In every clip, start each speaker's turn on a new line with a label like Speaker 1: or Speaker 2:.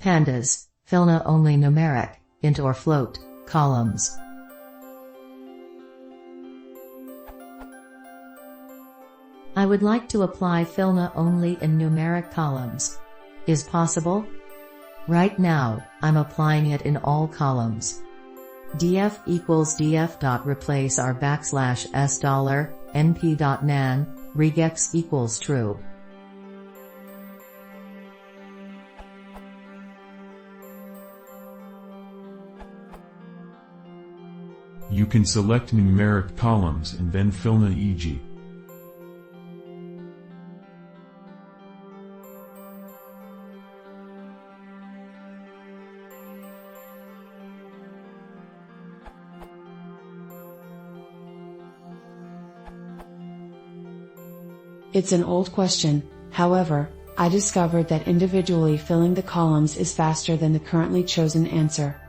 Speaker 1: Pandas, fillna only numeric, int or float, columns. I would like to apply fillna only in numeric columns. Is possible? Right now, I'm applying it in all columns. df equals df dot replace our backslash s dollar, np.nan, regex equals true.
Speaker 2: You can select numeric columns and then fillna e.g.
Speaker 3: It's an old question, however, I discovered that individually filling the columns is faster than the currently chosen answer.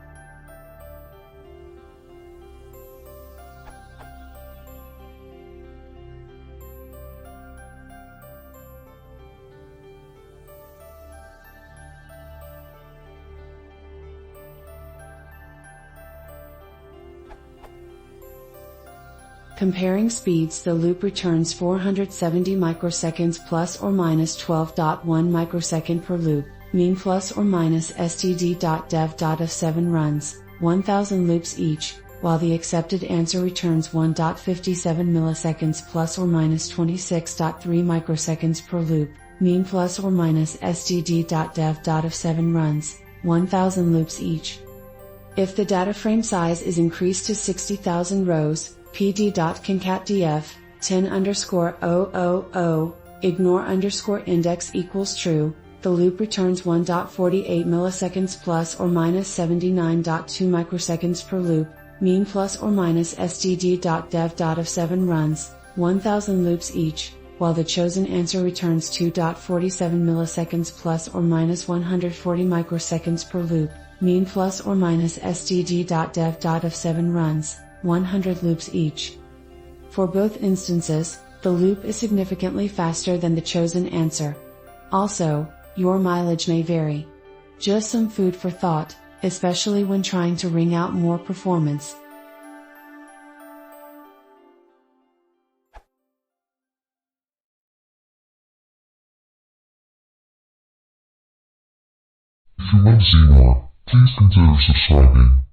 Speaker 3: Comparing speeds, the loop returns 470 microseconds plus or minus 12.1 microsecond per loop, mean plus or minus std.dev. Of 7 runs, 1000 loops each, while the accepted answer returns 1.57 milliseconds plus or minus 26.3 microseconds per loop, mean plus or minus std.dev. Of 7 runs, 1000 loops each. If the data frame size is increased to 60,000 rows, pd.concatdf 10_000 ignore underscore index equals true, the loop returns 1.48 milliseconds plus or minus 79.2 microseconds per loop, mean plus or minus std.dev. Of 7 runs, 1000 loops each, while the chosen answer returns 2.47 milliseconds plus or minus 140 microseconds per loop, mean plus or minus std.dev. Of 7 runs, 100 loops each. For both instances, the loop is significantly faster than the chosen answer. Also, your mileage may vary. Just some food for thought, especially when trying to wring out more performance.
Speaker 4: If you want to see more, please consider subscribing.